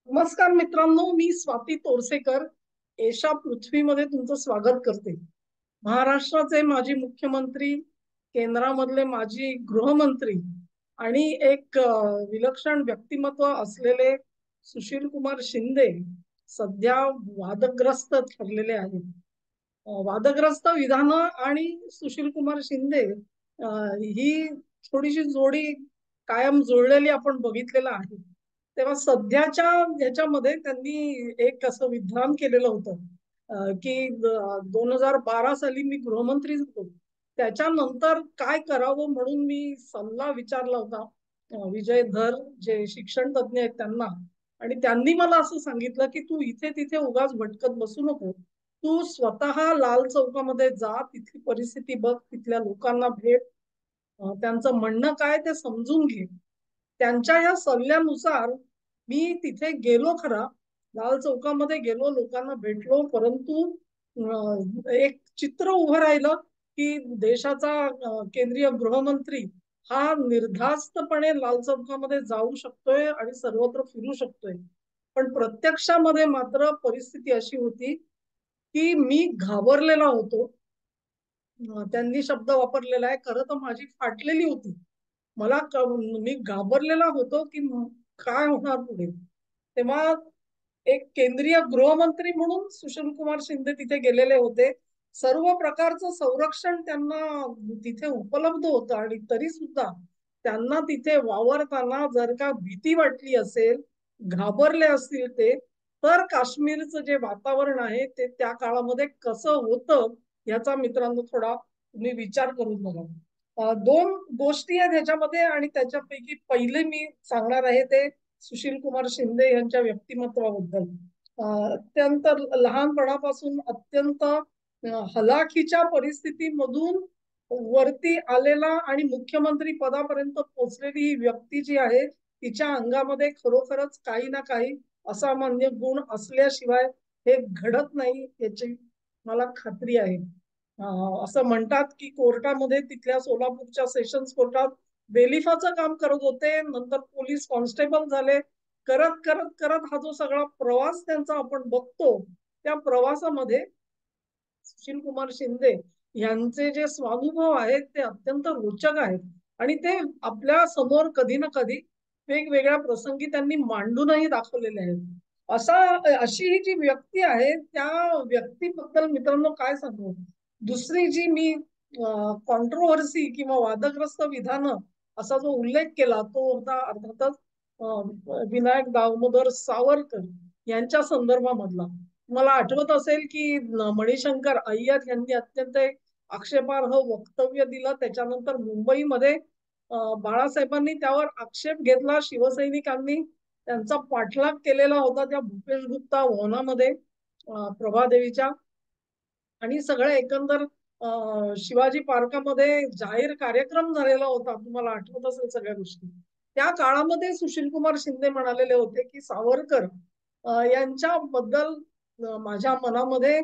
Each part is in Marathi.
नमस्कार मित्रांनो, मी स्वाती तोरसेकर एशा पृथ्वीमध्ये तुमचं स्वागत करते. महाराष्ट्राचे माजी मुख्यमंत्री, केंद्रामधले माजी गृहमंत्री आणि एक विलक्षण व्यक्तिमत्व असलेले सुशील कुमार शिंदे सध्या वादग्रस्त ठरलेले आहेत. वादग्रस्त विधानं आणि सुशील कुमार शिंदे ही थोडीशी जोडी कायम जुळलेली आपण बघितलेलं आहे. तेव्हा सध्याच्या ह्याच्यामध्ये त्यांनी एक असं विधान केलेलं होतं, की 2012 साली मी गृहमंत्री होतो. त्याच्यानंतर काय करावं म्हणून मी सल्ला विचारला होता विजय धर जे शिक्षण तज्ञ आहेत त्यांना. आणि त्यांनी मला असं सांगितलं की तू इथे तिथे उगाच भटकत बसू नको. तू स्वतः लाल चौकामध्ये जा, तिथली परिस्थिती बघ, तिथल्या लोकांना भेट, त्यांचं म्हणणं काय ते समजून घे. त्यांच्या या सल्ल्यानुसार मी तिथे गेलो खरा, लाल चौकामध्ये गेलो, लोकांना भेटलो, परंतु एक चित्र उभं राहिलं की देशाचा केंद्रीय गृहमंत्री हा निर्धास्तपणे लाल चौकामध्ये जाऊ शकतोय आणि सर्वत्र फिरू शकतोय. पण प्रत्यक्षामध्ये मात्र परिस्थिती अशी होती की मी घाबरलेला होतो. त्यांनी शब्द वापरलेला आहे, खरं तर माझी फाटलेली होती. मी घाबरलेला होतो की काय होणार पुढे. तेव्हा एक केंद्रीय गृहमंत्री म्हणून सुशील कुमार शिंदे तिथे गेलेले होते. सर्व प्रकारचं संरक्षण त्यांना तिथे उपलब्ध होतं आणि तरी सुद्धा त्यांना तिथे वावरताना जर का भीती वाटली असेल, घाबरले असतील ते, तर काश्मीरचं जे वातावरण आहे ते त्या काळामध्ये कसं होतं याचा मित्रांनो थोडा तुम्ही विचार करून बघा. दोन गोष्टी आहेत ह्याच्यामध्ये आणि त्याच्यापैकी पहिले मी सांगणार आहे ते सुशील कुमार शिंदे यांच्या व्यक्तिमत्वाबद्दल. अत्यंत लहानपणापासून अत्यंत हलाखीच्या परिस्थितीमधून वरती आलेला आणि मुख्यमंत्री पदापर्यंत पोहोचलेली ही व्यक्ती जी आहे तिच्या अंगामध्ये खरोखरच काही ना काही असामान्य गुण असल्याशिवाय हे घडत नाही याची मला खात्री आहे. असं म्हणतात की कोर्टामध्ये तिथल्या सोलापूरच्या सेशन्स कोर्टात बेलिफाचं काम करत होते, नंतर पोलीस कॉन्स्टेबल झाले. करत करत करत हा जो सगळा प्रवास त्यांचा आपण बघतो, त्या प्रवासामध्ये सुशील कुमार शिंदे यांचे जे स्वानुभव आहेत ते अत्यंत रोचक आहेत आणि ते आपल्या समोर कधी ना कधी वेगवेगळ्या प्रसंगी त्यांनी मांडूनही दाखवलेले आहेत. असा अशी ही जी व्यक्ती आहे त्या व्यक्तीबद्दल मित्रांनो काय सांगू. दुसरी जी मी कॉन्ट्रोव्हर्सी किंवा वादग्रस्त विधानं असा जो उल्लेख केला तो होता अर्थातच विनायक दामोदर सावरकर यांच्या संदर्भामधला. मला आठवत असेल की मणिशंकर अय्यर यांनी अत्यंत एक आक्षेपार्ह वक्तव्य दिलं. त्याच्यानंतर मुंबईमध्ये बाळासाहेबांनी त्यावर आक्षेप घेतला. शिवसैनिकांनी त्यांचा पाठलाग केलेला होता त्या भूपेश गुप्ता भवनामध्ये प्रभादेवीच्या. आणि सगळं एकंदर शिवाजी पार्कामध्ये जाहीर कार्यक्रम झालेला होता, तुम्हाला आठवत असेल सगळ्या गोष्टी. त्या काळामध्ये सुशील कुमार शिंदे म्हणालेले होते की सावरकर यांच्याबद्दल माझ्या मनामध्ये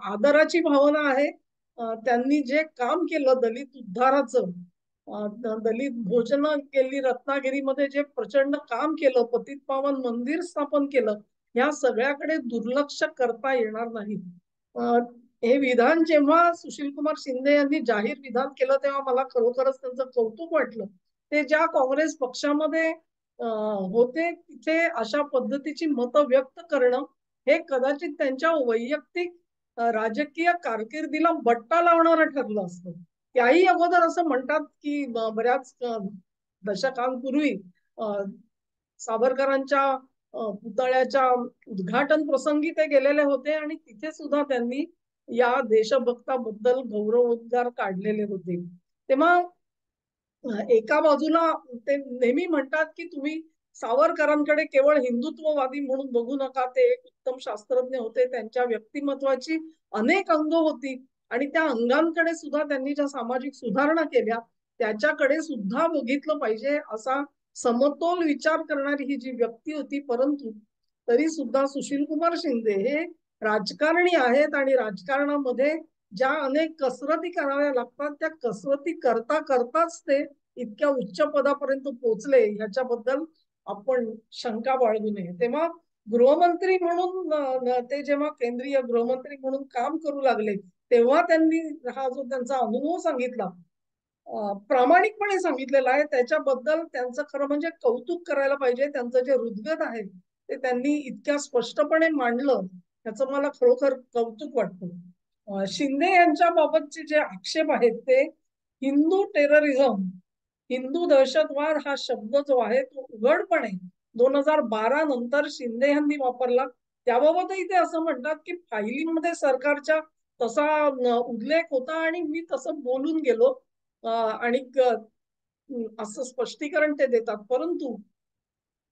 आदराची भावना आहे. त्यांनी जे काम केलं दलित उद्धाराचं, दलित भोजन केली, रत्नागिरीमध्ये जे प्रचंड काम केलं, पतित पावन मंदिर स्थापन केलं, या सगळ्याकडे दुर्लक्ष करता येणार नाही. हे विधान जेव्हा सुशील कुमार शिंदे यांनी जाहीर विधान केलं तेव्हा मला खरोखरच त्यांचं कौतुक वाटलं. ते ज्या काँग्रेस पक्षामध्ये होते तिथे अशा पद्धतीची मतं व्यक्त करणं हे कदाचित त्यांच्या वैयक्तिक राजकीय कारकिर्दीला बट्टा लावणारं ठरलं असतं. त्याही अगोदर असं म्हणतात की बऱ्याच दशकांपूर्वी सावरकरांच्या पुतळ्याच्या उद्घाटन प्रसंगी ते गेलेले होते आणि तिथे सुद्धा त्यांनी या देशभक्ताबद्दल गौरवोद्गार काढलेले होते. तेव्हा एका बाजूला ते नेहमी म्हणतात की तुम्ही सावरकरांकडे केवळ हिंदुत्ववादी म्हणून बघू नका, ते एक उत्तम शास्त्रज्ञ होते, त्यांच्या व्यक्तिमत्वाची अनेक अंग होती आणि त्या अंगांकडे सुद्धा त्यांनी ज्या सामाजिक सुधारणा केल्या त्याच्याकडे सुद्धा बघितलं पाहिजे असा समतोल विचार करणारी ही जी व्यक्ती होती. परंतु तरी सुद्धा सुशील कुमार शिंदे हे राजकारणी आहेत आणि राजकारणामध्ये ज्या अनेक कसरती कराव्या लागतात त्या कसरती करता करताच ते इतक्या उच्च पदापर्यंत पोहोचले ह्याच्याबद्दल आपण शंका बाळगू नये. तेव्हा गृहमंत्री म्हणून ते जेव्हा केंद्रीय गृहमंत्री म्हणून काम करू लागले, तेव्हा त्यांनी हा जो त्यांचा अनुभव सांगितला, प्रामाणिकपणे सांगितलेलं आहे, त्याच्याबद्दल त्यांचं खरं म्हणजे कौतुक करायला पाहिजे. त्यांचं जे हृदगत आहे ते त्यांनी इतक्या स्पष्टपणे मांडलं, त्याचं मला खरोखर कौतुक वाटतं. शिंदे यांच्या बाबतचे जे आक्षेप आहेत ते हिंदू टेररिझम, हिंदू दहशतवाद हा शब्द जो आहे तो उघडपणे 2012 नंतर शिंदे यांनी वापरला. त्याबाबतही ते असं म्हणतात की फायलीमध्ये सरकारच्या तसा उल्लेख होता आणि मी तसं बोलून गेलो, आणि असं स्पष्टीकरण ते देतात. परंतु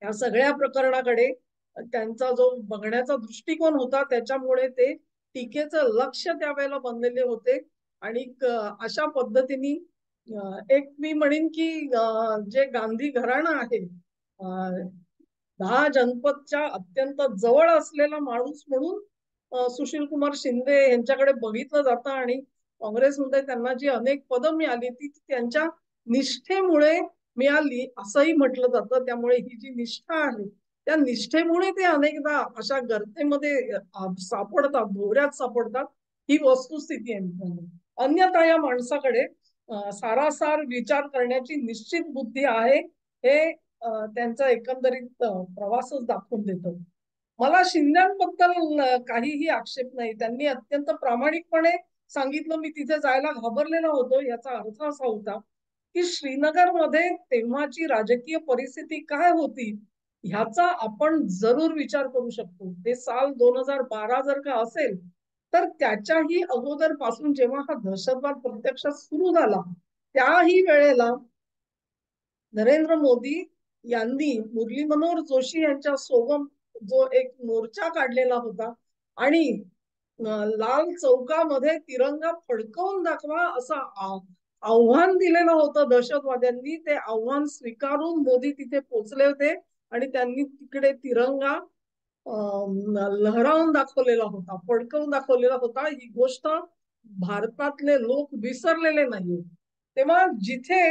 या सगळ्या प्रकरणाकडे त्यांचा जो बघण्याचा दृष्टिकोन होता त्याच्यामुळे ते टीकेचं लक्ष त्यावेळेला बनलेले होते. आणि अशा पद्धतीने एक मी म्हणेन की जे गांधी घराणं आहे, 10 जनपदच्या अत्यंत जवळ असलेला माणूस म्हणून सुशील कुमार शिंदे यांच्याकडे बघितलं जातं. आणि काँग्रेसमध्ये त्यांना जी अनेक पदं मिळाली ती त्यांच्या निष्ठेमुळे मिळाली असंही म्हटलं जातं. त्यामुळे ही जी निष्ठा आहे त्या निष्ठेमुळे ते अनेकदा अशा गर्तेमध्ये सापडतात, भोवऱ्यात सापडतात. ही वस्तुस्थिती आहे मित्रांनो. अन्यथा या माणसाकडे सारासार विचार करण्याची निश्चित बुद्धी आहे, हे त्यांचा एकंदरीत प्रवासच दाखवून देतो. मला शिंद्यांबद्दल काहीही आक्षेप नाही. त्यांनी अत्यंत प्रामाणिकपणे सांगितलं. मी तिथे जायला घाबरलेला होतो. याचा अर्थ असा होता की श्रीनगरमध्ये तेव्हाची राजकीय परिस्थिती काय होती ह्याचा आपण जरूर विचार करू शकतो. ते साल 2012 जर का असेल तर त्याच्याही अगोदर पासून जेव्हा हा दहशतवाद प्रत्यक्षात सुरू झाला त्याही वेळेला नरेंद्र मोदी यांनी मुरली मनोहर जोशी यांच्या सोबत जो एक मोर्चा काढलेला होता आणि लाल चौकामध्ये तिरंगा फडकवून दाखवा असं आव्हान दिलेलं होतं दहशतवाद्यांनी. ते आव्हान स्वीकारून मोदी तिथे पोहोचले होते आणि त्यांनी तिकडे तिरंगा लहरावून दाखवलेला होता, फडकवून दाखवलेला होता. ही गोष्ट भारतातले लोक विसरलेले नाहीये. तेव्हा जिथे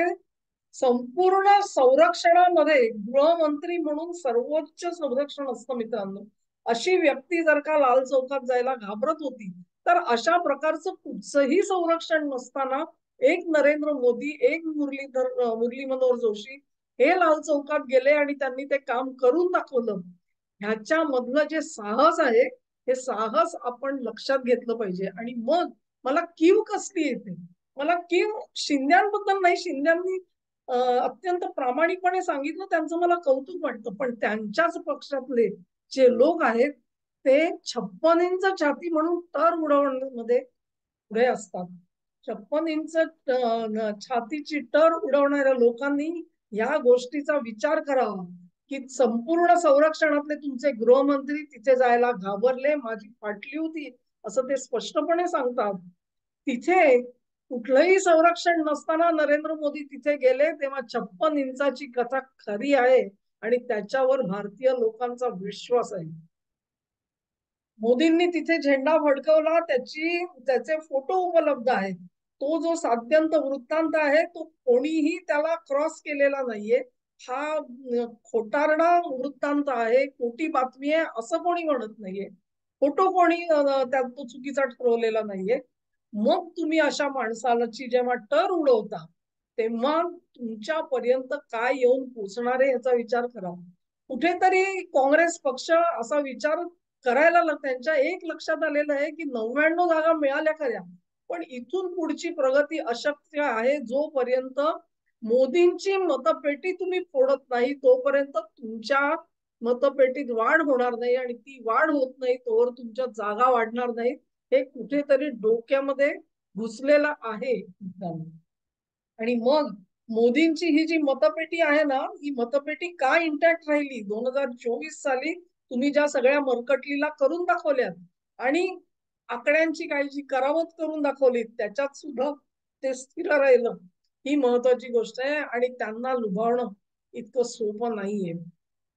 संपूर्ण संरक्षणामध्ये गृहमंत्री म्हणून सर्वोच्च संरक्षण असतं मित्रांनो, अशी व्यक्ती जर का लाल चौकात जायला घाबरत होती तर अशा प्रकारचं कुठचंही संरक्षण नसताना एक नरेंद्र मोदी, एक मुरली मनोहर जोशी हे लाल चौकात गेले आणि त्यांनी ते काम करून दाखवलं. ह्याच्यामधलं जे साहस आहे हे साहस आपण लक्षात घेतलं पाहिजे. आणि मग मला कीव कसली येते, मला कीव शिंद्यांबद्दल नाही. शिंद्यांनी अत्यंत प्रामाणिकपणे सांगितलं, त्यांचं मला कौतुक वाटतं. पण त्यांच्याच पक्षातले जे लोक आहेत ते 56 इंच छाती म्हणून तर उडवण्यामध्ये पुढे असतात. 56 इंच छातीची टर उडवणाऱ्या लोकांनी या गोष्टीचा विचार करावा की संपूर्ण संरक्षणातले तुमचे गृहमंत्री तिथे जायला घाबरले, माझी फाटली होती असं ते स्पष्टपणे सांगतात. तिथे कुठलंही संरक्षण नसताना नरेंद्र मोदी तिथे गेले तेव्हा 56 इंचाची कथा खरी आहे आणि त्याच्यावर भारतीय लोकांचा विश्वास आहे. मोदींनी तिथे झेंडा फडकवला, त्याचे फोटो उपलब्ध आहेत. तो जो साध्यंत वृत्तांत आहे तो कोणीही त्याला क्रॉस केलेला नाहीये. हा खोटारडा वृत्तांत आहे, खोटी बातमी आहे असं कोणी म्हणत नाहीये. फोटो कोणी त्यात तो चुकीचा ठरवलेला नाहीये. मग तुम्ही अशा माणसाची जेव्हा टर उडवता तेव्हा तुमच्यापर्यंत काय येऊन पोचणार आहे याचा विचार करा. कुठेतरी काँग्रेस पक्ष असा विचार करायला त्यांच्या एक लक्षात आलेलं आहे की 99 जागा मिळाल्या खऱ्या, पण इथून पुढची प्रगती अशक्य आहे. जोपर्यंत मोदींची मतपेटी तुम्ही फोडत नाही तोपर्यंत तुमच्या मतपेटीत वाढ होणार नाही आणि ती वाढ होत नाही तोवर तुमच्या जागा वाढणार नाही. हे कुठेतरी डोक्यामध्ये घुसलेलं आहे. आणि मग मोदींची ही जी मतपेटी आहे ना, ही मतपेटी का इंटॅक्ट राहिली 2024 साली तुम्ही ज्या सगळ्या मरकटलीला करून दाखवल्यात आणि आकड्यांची काळजी करावत करून दाखवली त्याच्यात सुद्धा ते स्थिर राहिलं, ही महत्वाची गोष्ट आहे. आणि त्यांना लुभावणं इतकं सोपं नाहीये.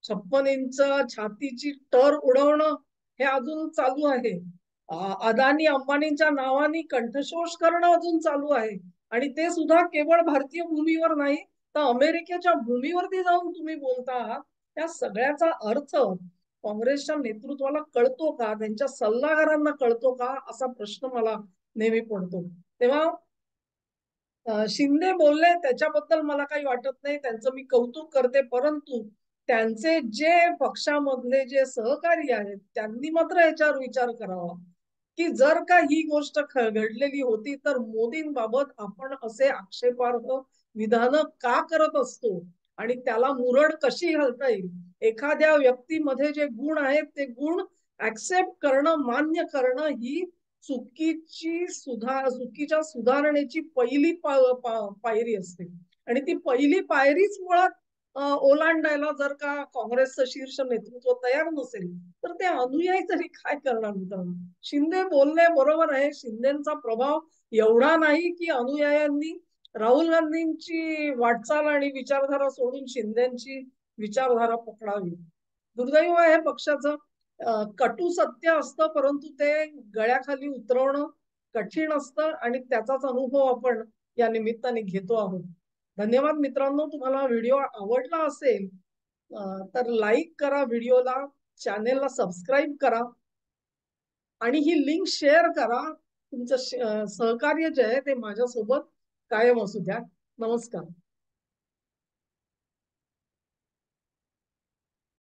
56 इंच छातीची टर उडवणं हे अजून चालू आहे. अदानी अंबानींच्या नावाने कंठशोष करणं अजून चालू आहे. आणि ते सुद्धा केवळ भारतीय भूमीवर नाही तर अमेरिकेच्या भूमीवरती जाऊन तुम्ही बोलता आहात. या सगळ्याचा अर्थ काँग्रेसच्या नेतृत्वाला कळतो का, त्यांच्या सल्लागारांना कळतो का, असा प्रश्न मला नेहमी पडतो. तेव्हा शिंदे बोलले त्याच्याबद्दल मला काही वाटत नाही, त्यांचं मी कौतुक करते, परंतु त्यांचे जे पक्षामधले जे सहकारी आहेत त्यांनी मात्र याच्यावर विचार करावा की जर का ही गोष्ट घडलेली होती तर मोदींबाबत आपण असे आक्षेपार्ह विधान का करत असतो आणि त्याला मुरड कशी घालता येईल. एखाद्या व्यक्तीमध्ये जे गुण आहेत ते गुण ऍक्सेप्ट करणं, मान्य करणं ही चुकीच्या सुधारणेची पहिली पायरी असते आणि ती पहिली पायरीच मुळात ओलांडायला जर का काँग्रेसचं शीर्ष नेतृत्व तयार नसेल तर ते अनुयायी तरी काय करणार मित्रांनो. शिंदे बोलणे बरोबर आहे, शिंदेचा प्रभाव एवढा नाही की अनुयायांनी राहुल गांधींची वाटचाल आणि विचारधारा सोडून शिंदेची विचारधारा पकडावी. दुर्दैव आहे पक्षाचं. कटू सत्य असतं परंतु ते गळ्याखाली उतरवणं कठीण असतं आणि त्याचाच अनुभव आपण या निमित्ताने घेतो आहोत. धन्यवाद मित्रांनो. तुम्हाला व्हिडिओ आवडला असेल तर लाईक करा, व्हिडिओला चॅनेलला सबस्क्राईब करा आणि ही लिंक शेअर करा. तुमचं सहकार्य जे आहे ते माझ्यासोबत कायम असू द्या. नमस्कार.